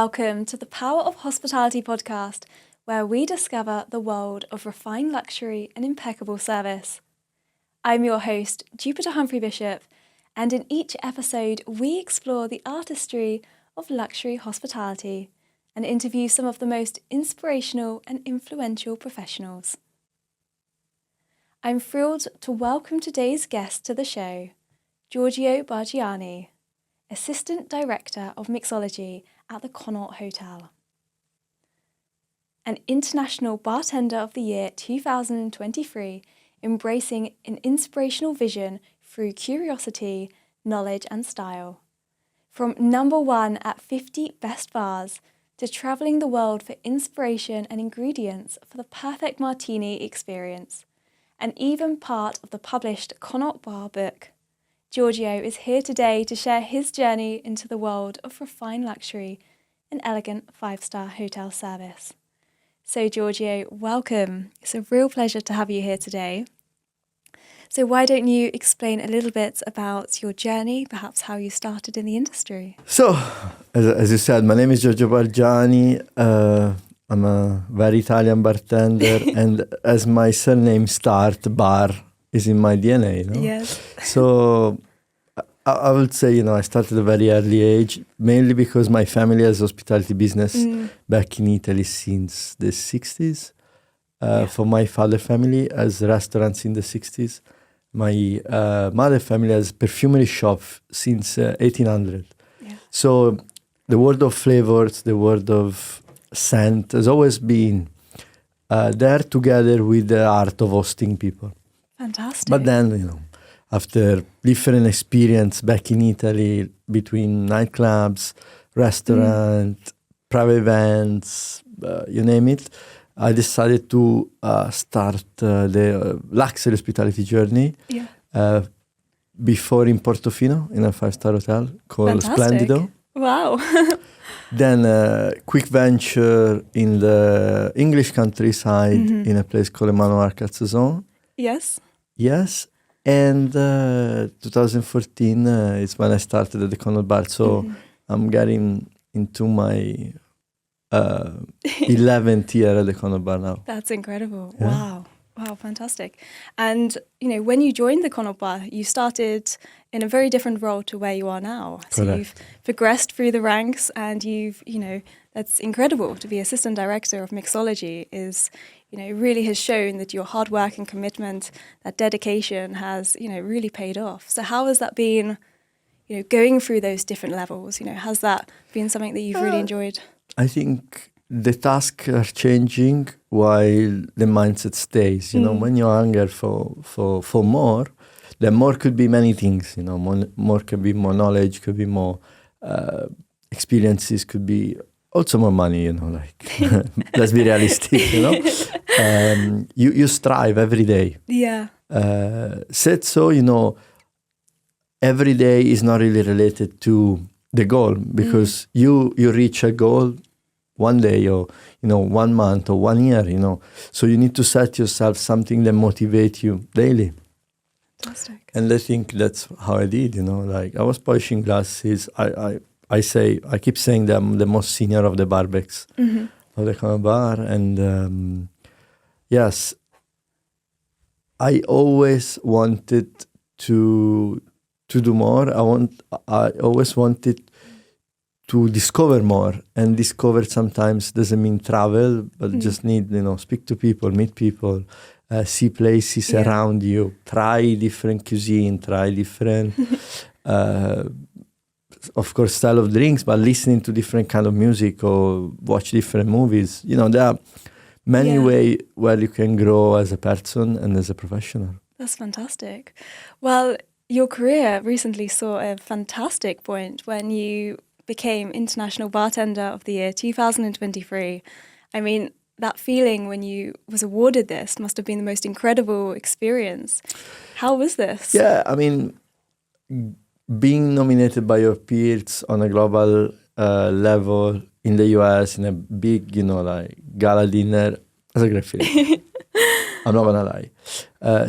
welcome to the Power of Hospitality podcast, where we discover the world of refined luxury and impeccable service. I'm your host, Jupiter Humphrey-Bishop, and in each episode we explore the artistry of luxury hospitality and interview some of the most inspirational and influential professionals. I'm thrilled to welcome today's guest to the show, Giorgio Bargiani, Assistant Director of Mixology at the Connaught Hotel. An International Bartender of the Year 2023, embracing an inspirational vision through curiosity, knowledge and style. From #1 at 50 best bars to travelling the world for inspiration and ingredients for the perfect martini experience, and even part of the published Connaught Bar book, Giorgio is here today to share his journey into the world of refined luxury and elegant five-star hotel service. So Giorgio, welcome. It's a real pleasure to have you here today. So why don't you explain a little bit about your journey, perhaps how you started in the industry? So, as you said, my name is Giorgio Bargiani. I'm a very Italian bartender, and as my surname starts, bar is in my DNA, you know? Yes. So I would say, I started at a very early age, mainly because my family has hospitality business back in Italy since the 60s. For my father family has restaurants in the 60s. My mother family has perfumery shop since 1800. Yeah. So the world of flavors, the world of scent has always been there together with the art of hosting people. Fantastic. But then, after different experience back in Italy between nightclubs, restaurants, private events, you name it, I decided to start the luxury hospitality journey before in Portofino in a five-star hotel called Fantastic. Splendido. Wow. Then a quick venture in the English countryside in a place called Manoir Cazzazon. Yes. Yes. And 2014 is when I started at the Connaught Bar. So I'm getting into my 11th year at the Connaught Bar now. That's incredible. Yeah. Wow, fantastic. And, when you joined the Connaught Bar, you started in a very different role to where you are now. So Correct. you've progressed through the ranks and you've, that's incredible to be assistant director of mixology is, really has shown that your hard work and commitment, that dedication has, really paid off. So how has that been, going through those different levels? Has that been something that you've really enjoyed? I think the tasks are changing while the mindset stays. When you're hungry for more, then more could be many things. More could be more knowledge, could be more experiences, could be also more money. Let's be realistic. You strive every day. Yeah. Said so, every day is not really related to the goal because you reach a goal one day or 1 month or 1 year, so you need to set yourself something that motivates you daily. Fantastic. And I think that's how I did. I was polishing glasses. I keep saying that I'm the most senior of the barbecks of the Connaught Bar, and yes, I always wanted to do more. I always wanted to discover more, and discover sometimes doesn't mean travel, but just need, speak to people, meet people, see places around you, try different cuisine, try different, of course, style of drinks, but listening to different kind of music or watch different movies. There are many ways where you can grow as a person and as a professional. That's fantastic. Well, your career recently saw a fantastic point when you became International Bartender of the Year 2023. I mean, that feeling when you was awarded this must have been the most incredible experience. How was this? Yeah, I mean, being nominated by your peers on a global level in the US in a big, gala dinner, that's a great feeling. I'm not gonna lie.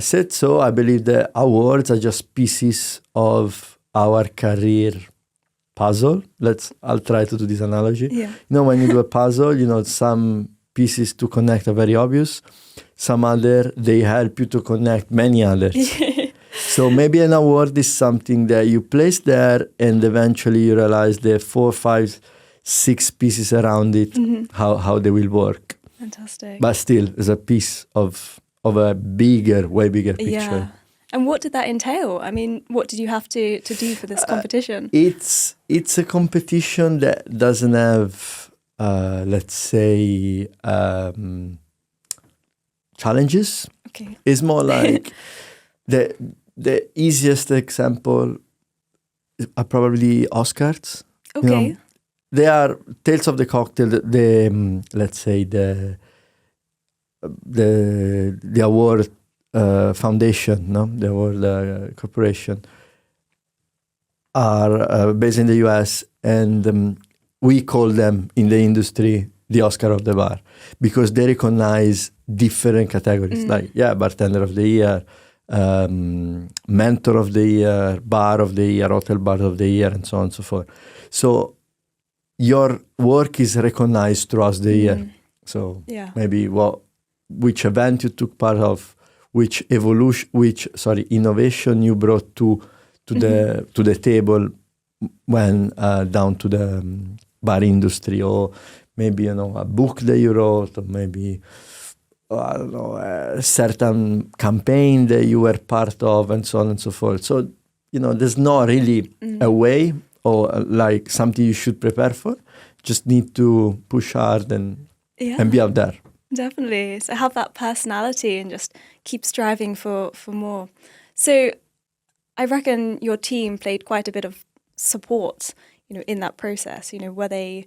Said so, I believe the awards are just pieces of our career puzzle. I'll try to do this analogy. Yeah. When you do a puzzle, some pieces to connect are very obvious. Some other, they help you to connect many others. So maybe an award is something that you place there and eventually you realize there are 4, 5, 6 pieces around it, how they will work. Fantastic. But still, it's a piece of a way bigger picture. Yeah. And what did that entail? I mean, what did you have to do for this competition? It's a competition that doesn't have, let's say, challenges. Okay. It's more like the easiest example are probably Oscars. Okay. They are Tales of the Cocktail. Let's say the award foundation, the award corporation are based in the US, and we call them in the industry the Oscar of the bar because they recognize different categories like bartender of the year, mentor of the year, bar of the year, hotel bar of the year, and so on and so forth. So your work is recognized throughout the year. So maybe which event you took part of, which innovation you brought to the table when down to the bar industry, or maybe a book that you wrote, or maybe I don't know, a certain campaign that you were part of, and so on and so forth. So there's not really a way or like something you should prepare for. Just need to push hard and be out there. Definitely. So have that personality and just keep striving for more. So I reckon your team played quite a bit of support, in that process. Were they,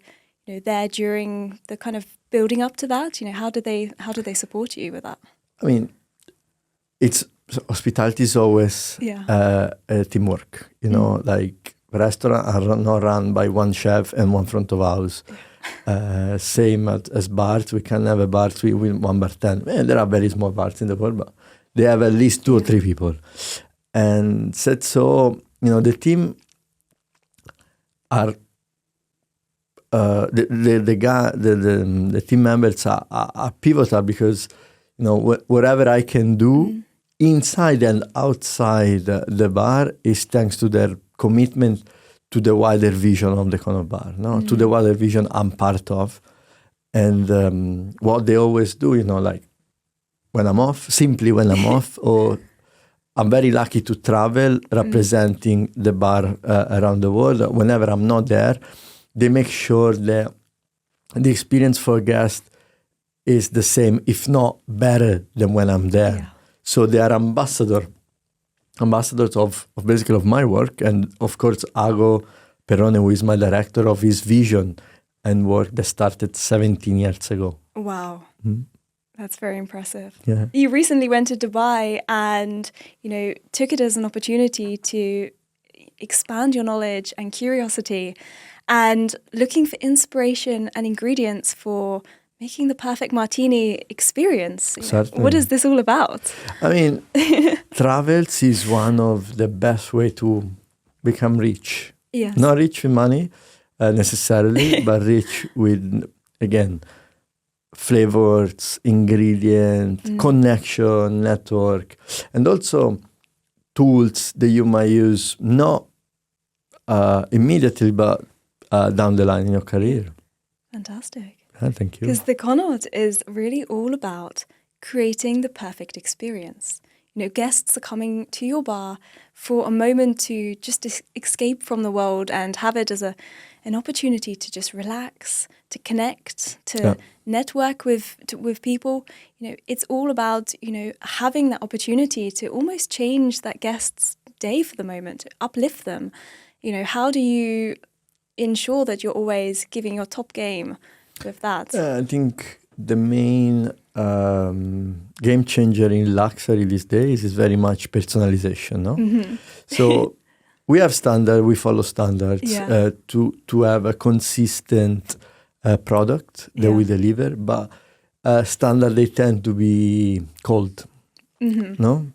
there during the kind of building up to that? How did they support you with that? I mean, hospitality is always a teamwork. Like restaurants are not run by one chef and one front of house. Same as bars. We can have a bar with one bartender. And there are very small bars in the world, but they have at least 2 or 3 people. And said so, the team are the team members are pivotal because whatever I can do inside and outside the bar is thanks to their commitment to the wider vision of the Connaught Bar, to the wider vision I'm part of. And what they always do, like when I'm off, or I'm very lucky to travel representing the bar around the world. Whenever I'm not there, they make sure that the experience for guests is the same, if not better than when I'm there. Yeah. So they are ambassadors of basically of my work, and of course Ago Perrone, who is my director, of his vision and work that started 17 years ago. Wow. That's very impressive. Yeah. You recently went to Dubai and, took it as an opportunity to expand your knowledge and curiosity and looking for inspiration and ingredients for making the perfect martini experience. Certainly. What is this all about? I mean, travels is one of the best way to become rich. Yes. Not rich with money necessarily, but rich with, again, flavors, ingredients, connection, network, and also tools that you might use not immediately, but down the line in your career. Fantastic. Thank you. Because the Connaught is really all about creating the perfect experience. Guests are coming to your bar for a moment to just escape from the world and have it as an opportunity to just relax, to connect, to network with people. It's all about, having that opportunity to almost change that guest's day for the moment, to uplift them. How do you ensure that you're always giving your top game with that? I think the main game changer in luxury these days is very much personalization, no? Mm-hmm. So we have standards, we follow standards to have a consistent product that we deliver, but standards, they tend to be cold, no?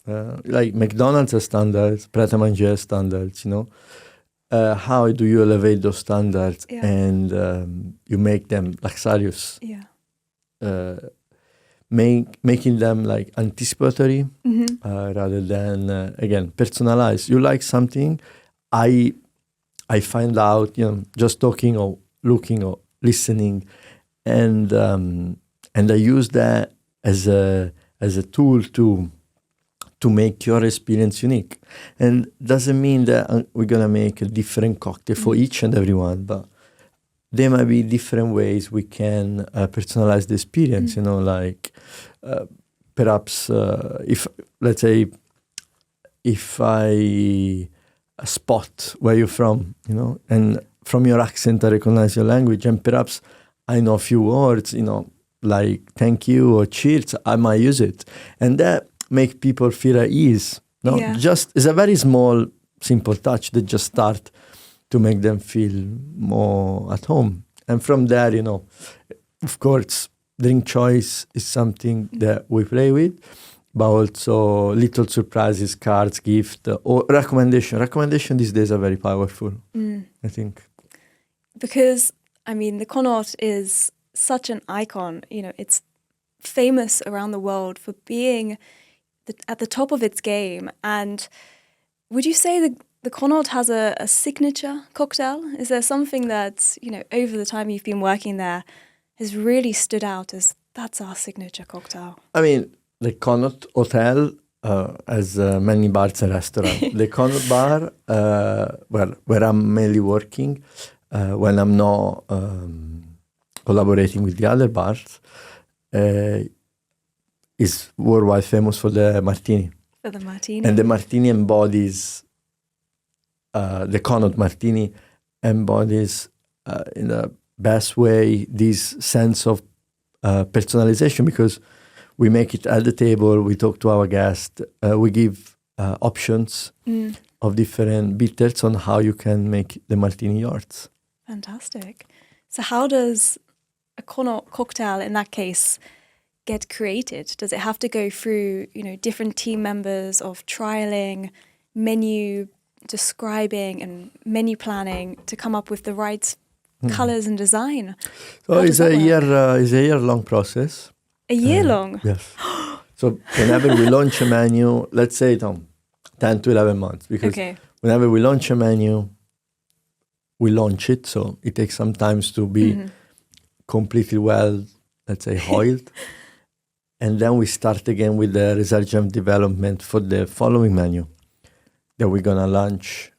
Like McDonald's has standards, Pret a Manger has standards, how do you elevate those standards Yeah. and you make them luxurious, Yeah. making them like anticipatory rather than again personalized. You like something, I find out, just talking or looking or listening, and I use that as a tool to make your experience unique. And doesn't mean that we're gonna make a different cocktail for each and every one, but there might be different ways we can personalize the experience. Like perhaps if, let's say, if I spot where you're from, and from your accent I recognize your language, and perhaps I know a few words, like thank you or cheers, I might use it, and that make people feel at ease. Just it's a very small, simple touch that just start to make them feel more at home. And from there, of course, drink choice is something that we play with, but also little surprises, cards, gift, or recommendation. Recommendation these days are very powerful, I think. Because, the Connaught is such an icon. It's famous around the world for being at the top of its game. And would you say the Connaught has a signature cocktail? Is there something that, over the time you've been working there has really stood out as that's our signature cocktail? The Connaught Hotel has many bars and restaurants. The Connaught Bar, where I'm mainly working, when I'm not collaborating with the other bars, is worldwide famous for the martini. For the martini. And the martini embodies, the Connaught martini embodies in the best way this sense of personalization, because we make it at the table, we talk to our guests, we give options of different bitters on how you can make the martini yours. Fantastic. So how does a Connaught cocktail, in that case, get created? Does it have to go through, different team members of trialing, menu describing and menu planning to come up with the right colors and design? So it's a year-long process. A year long? Yes. So whenever we launch a menu, let's say 10 to 11 months, because whenever we launch a menu, we launch it, so it takes some time to be completely well, let's say, oiled. And then we start again with the research and development for the following menu that we're going to launch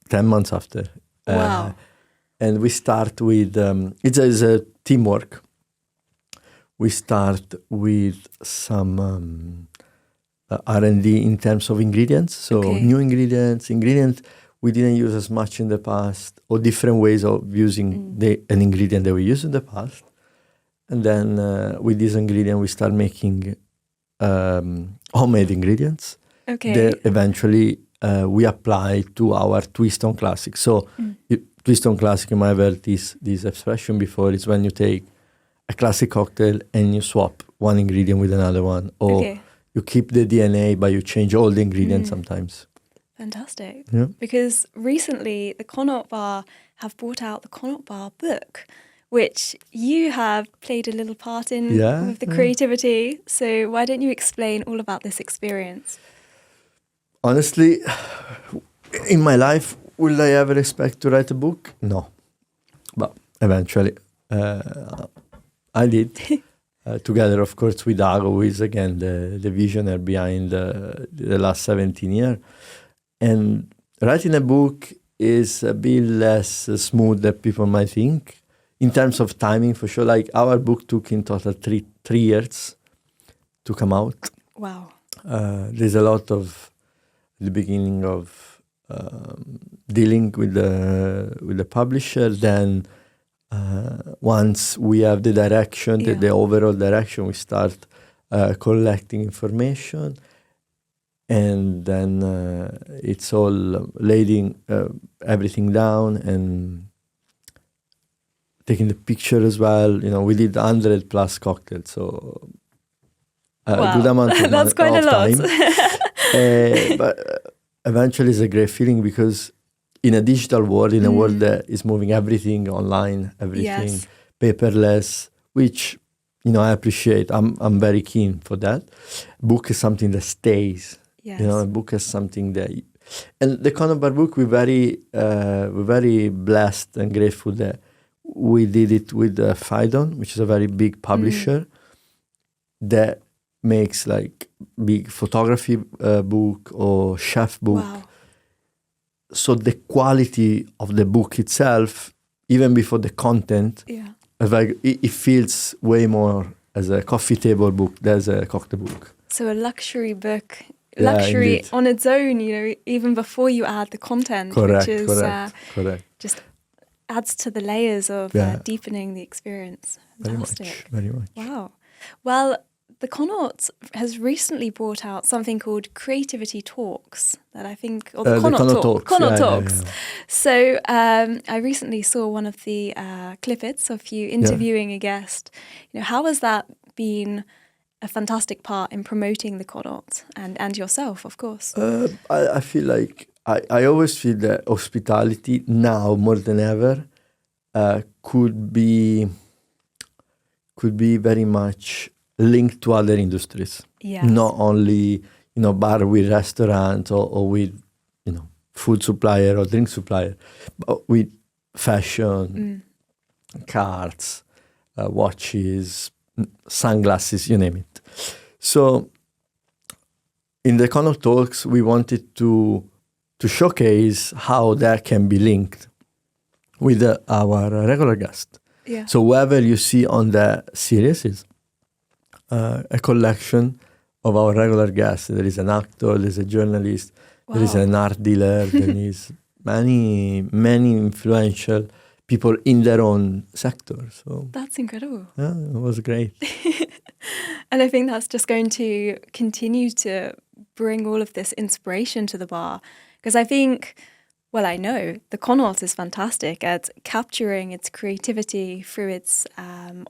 10 months after. Wow. And we start with, it's a teamwork. We start with some R&D in terms of ingredients. So new ingredients we didn't use as much in the past, or different ways of using an ingredient that we used in the past. And then with this ingredient, we start making homemade ingredients that eventually we apply to our twist on classic. So twist on classic, you might have heard this expression before. It's when you take a classic cocktail and you swap one ingredient with another one, or you keep the DNA but you change all the ingredients sometimes. Fantastic. Yeah. Because recently the Connaught Bar have brought out the Connaught Bar book, which you have played a little part in with the creativity. So why don't you explain all about this experience? Honestly, in my life, will I ever expect to write a book? No. But eventually, I did. Together, of course, with Dago, who is, again, the visionary behind the last 17 years. And writing a book is a bit less smooth than people might think. In terms of timing, for sure, like our book took in total three years to come out. Wow. There's a lot of the beginning of dealing with the publisher. Then once we have the direction, the overall direction, we start collecting information. And then it's all laying everything down and taking the picture as well. We did 100+ cocktails, so a good amount of That's quite a lot. time. But eventually it's a great feeling, because in a digital world, in a world that is moving everything online, everything paperless, which, I appreciate. I'm very keen for that. Book is something that stays. Yes. A book is something that... And the Connaught Bar book, we're very blessed and grateful that we did it with Phaidon, which is a very big publisher that makes like big photography book or chef book. Wow. So the quality of the book itself, even before the content, it feels way more as a coffee table book than as a cocktail book. So a luxury book, luxury on its own, even before you add the content, correct, which is correct. just adds to the layers of deepening the experience. Fantastic. Very much. Wow. Well, the Connaught has recently brought out something called Creativity Talks that I think, or the Connaught Talks. Connaught Talks. Yeah. So I recently saw one of the clippets of you interviewing a guest. How has that been a fantastic part in promoting the Connaught and yourself, of course? I feel like I always feel that hospitality now more than ever could be very much linked to other industries. Yes. Not only bar with restaurant or with food supplier or drink supplier, but with fashion, cars, watches, sunglasses, you name it. So in the Connaught Talks, we wanted to showcase how that can be linked with our regular guest. Yeah. So whoever you see on the series is a collection of our regular guests. There is an actor, there's a journalist, there is an art dealer, there is many influential people in their own sector. So that's incredible. Yeah, it was great. And I think that's just going to continue to bring all of this inspiration to the bar. Because I think, well, I know the Connaught is fantastic at capturing its creativity through its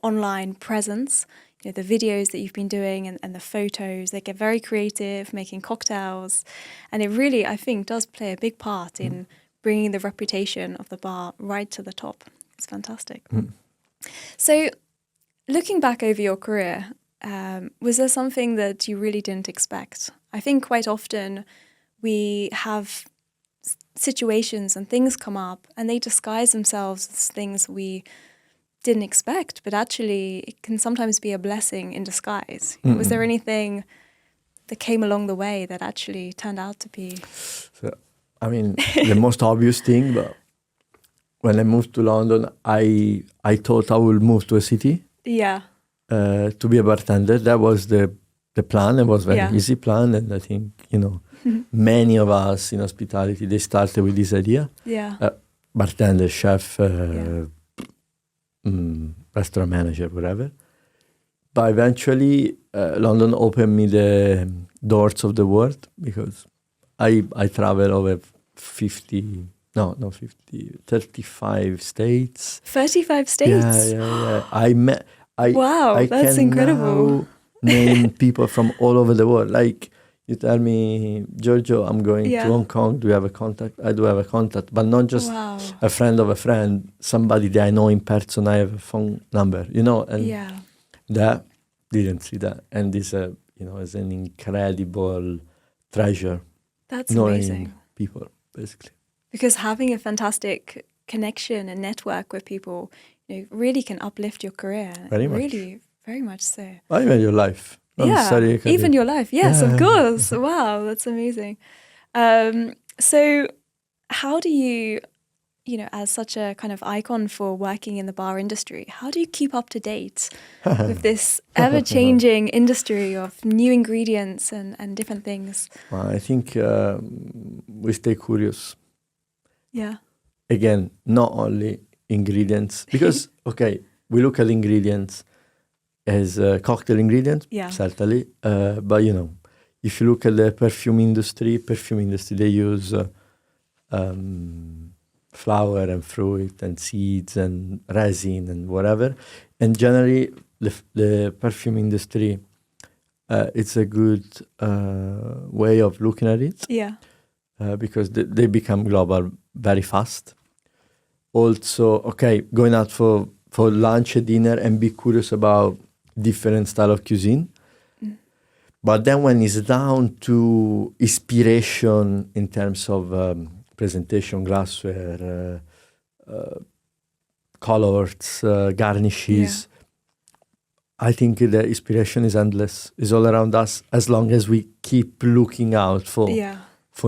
online presence. The videos that you've been doing and the photos, they get very creative, making cocktails. And it really, I think, does play a big part in bringing the reputation of the bar right to the top. It's fantastic. So looking back over your career, was there something that you really didn't expect? I think quite often we have situations and things come up and they disguise themselves as things we didn't expect, but actually it can sometimes be a blessing in disguise. Was there anything that came along the way that actually turned out to be? So, I mean, the most obvious thing, but when I moved to London, I thought I would move to a city. Yeah. To be a bartender. That was the plan. It was a very easy plan, and I think, many of us in hospitality, they started with this idea. Yeah. Bartender, chef, restaurant manager, whatever. But eventually, London opened me the doors of the world because I travel over 35 states. 35 states? Yeah. Wow, that's incredible. Now name people from all over the world. Like, you tell me, Giorgio, I'm going to Hong Kong. Do you have a contact? I do have a contact, but not just a friend of a friend, somebody that I know in person. I have a phone number, and that didn't see that. And this, is an incredible treasure. That's amazing. People, basically. Because having a fantastic connection and network with people, really can uplift your career. Very much. Really, very much so. Even your life. Even your life. Yes, of course. Wow, that's amazing. So how do you, as such a kind of icon for working in the bar industry, how do you keep up to date with this ever-changing industry of new ingredients and different things? Well, I think we stay curious. Yeah. Again, not only ingredients, because, we look at ingredients as cocktail ingredients, certainly. But, if you look at the perfume industry, they use flower and fruit and seeds and resin and whatever. And generally, the perfume industry, it's a good way of looking at it. Yeah. because they become global very fast. Also, okay, going out for lunch or dinner and be curious about different style of cuisine. But then when it's down to inspiration in terms of presentation, glassware, colors, garnishes, I think the inspiration is endless. It's all around us as long as we keep looking out for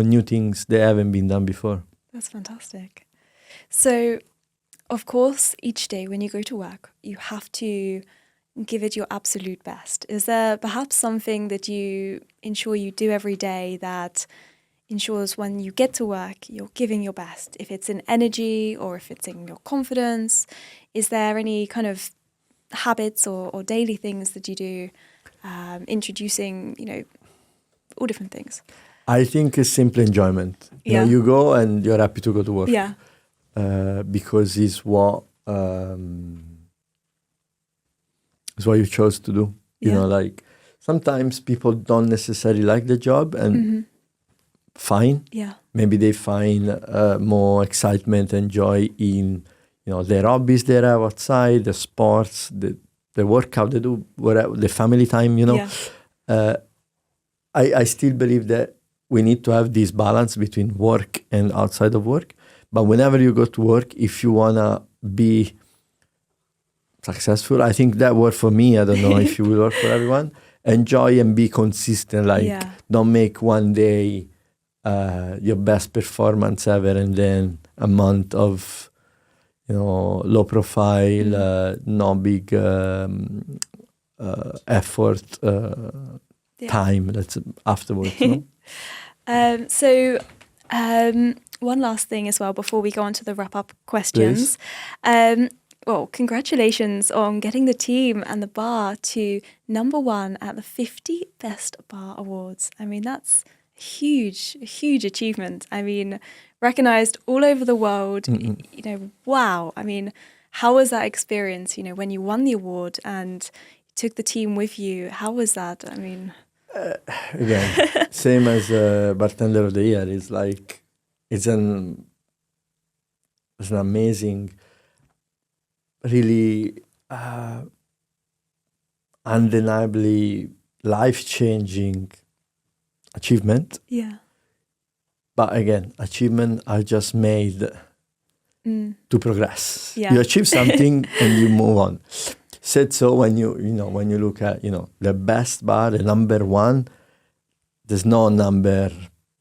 new things that haven't been done before. That's fantastic. So, of course, each day when you go to work, you have to give it your absolute best. Is there perhaps something that you ensure you do every day that ensures when you get to work, you're giving your best? If it's in energy or if it's in your confidence, is there any kind of habits or daily things that you do, introducing, all different things? I think it's simple enjoyment. You know, you go and you're happy to go to work. Yeah. Because it's what you chose to do. You know, like sometimes people don't necessarily like the job, and fine. Yeah. Maybe they find more excitement and joy in their hobbies they have outside, the sports, the workout they do, whatever, the family time. I still believe that we need to have this balance between work and outside of work. But whenever you go to work, if you want to be successful, I think that worked for me. I don't know if it will work for everyone. Enjoy and be consistent. Don't make one day your best performance ever and then a month of, low profile, no big effort, time that's afterwards. One last thing as well before we go on to the wrap-up questions. Well, congratulations on getting the team and the bar to #1 at the 50 Best Bar Awards. I mean, that's a huge achievement. I mean, recognized all over the world. Wow. I mean, how was that experience, when you won the award and took the team with you? How was that? I mean... again, same as Bartender of the Year. It's like, it's an amazing, really undeniably life-changing achievement. Yeah. But again, achievements are just made to progress. Yeah. You achieve something and you move on. Said so when you look at the best bar, the #1, there's no number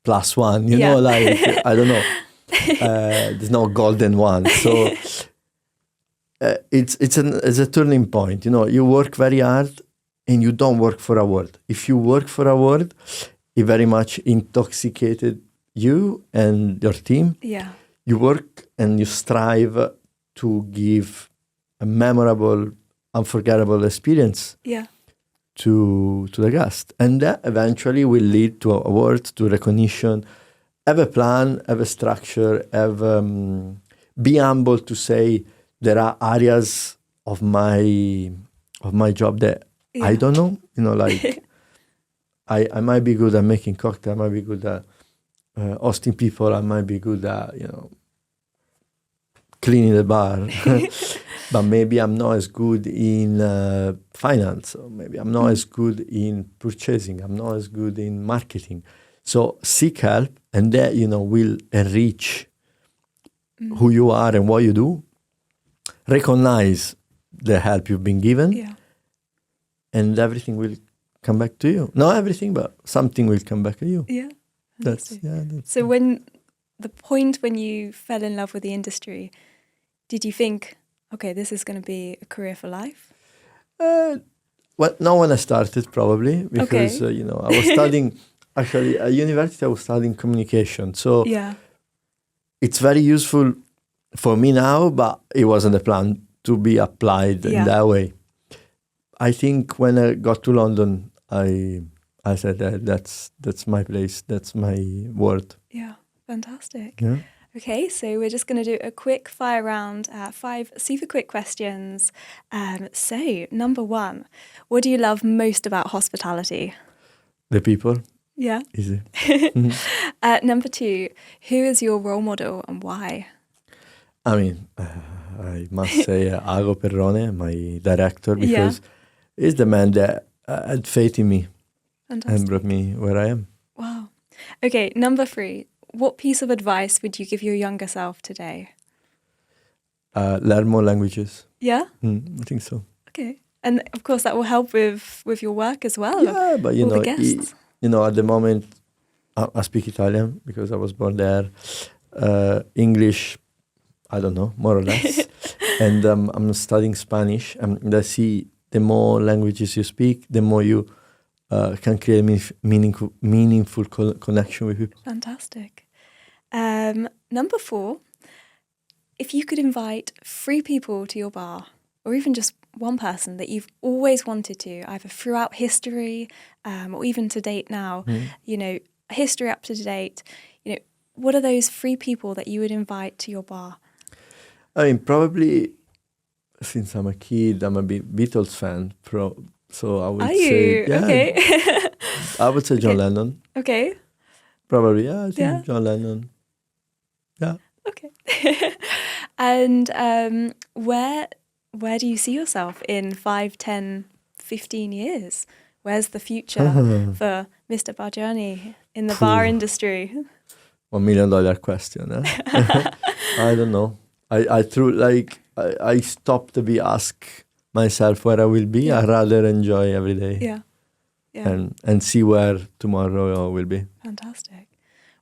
+1. I don't know. There's no golden one. So it's a turning point. You work very hard and you don't work for award. If you work for award, it very much intoxicated you and your team. Yeah. You work and you strive to give a memorable, unforgettable experience to the guest. And that eventually will lead to awards, to recognition. Have a plan, have a structure, be humble to say there are areas of my job that I don't know. Like I might be good at making cocktails, I might be good at hosting people, I might be good at, cleaning the bar. But maybe I'm not as good in finance, or maybe I'm not as good in purchasing, I'm not as good in marketing. So seek help, and that, will enrich who you are and what you do. Recognize the help you've been given, and everything will come back to you. Not everything, but something will come back to you. Yeah. That's so when the point when you fell in love with the industry, did you think, okay, this is going to be a career for life? Well, not when I started, probably, because, I was studying, actually, at university, I was studying communication. So it's very useful for me now, but it wasn't a plan to be applied in that way. I think when I got to London, I said that's my place, that's my world. Yeah, fantastic. Yeah. Okay, so we're just going to do a quick fire round, 5 super quick questions. So, #1, what do you love most about hospitality? The people. Yeah. Easy. Number 2, who is your role model and why? I mean, I must say Ago Perrone, my director, because he's the man that had faith in me. Fantastic. And brought me where I am. Wow. Okay, number 3. What piece of advice would you give your younger self today? Learn more languages. Yeah? I think so. Okay. And of course that will help with your work as well. Yeah, but all the guests. at the moment, I speak Italian because I was born there. English, I don't know, more or less. And I'm studying Spanish. And I see the more languages you speak, the more you can create meaningful connection with people. Fantastic. Number 4, if you could invite 3 people to your bar, or even just one person that you've always wanted to, either throughout history or even to date now, history up to date, what are those 3 people that you would invite to your bar? I mean, probably since I'm a kid, I'm a Beatles fan. So I would say, yeah, okay. I would say John Lennon. Okay. Probably, I think John Lennon. Yeah. Okay. And where do you see yourself in 5, 10, 15 years? Where's the future for Mr. Bargiani in the bar industry? $1 million question. I don't know. I stopped to be asked myself where I will be. I rather enjoy every day. Yeah. And see where tomorrow will be. Fantastic.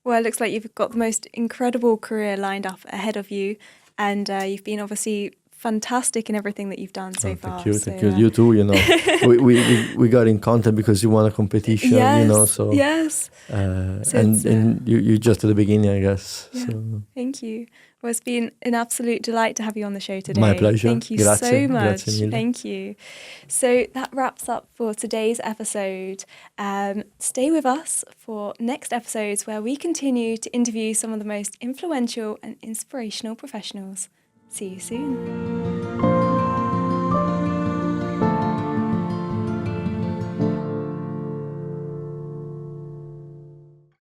Well, it looks like you've got the most incredible career lined up ahead of you, and you've been obviously fantastic in everything that you've done so far. Thank you. You too, we got in contact because you won a competition, so. Yes. And you just at the beginning, I guess. Yeah. So. Thank you. Well, it's been an absolute delight to have you on the show today. My pleasure. Thank you Grazie. so much. Grazie mille. Thank you. So that wraps up for today's episode. Stay with us for next episodes where we continue to interview some of the most influential and inspirational professionals. See you soon.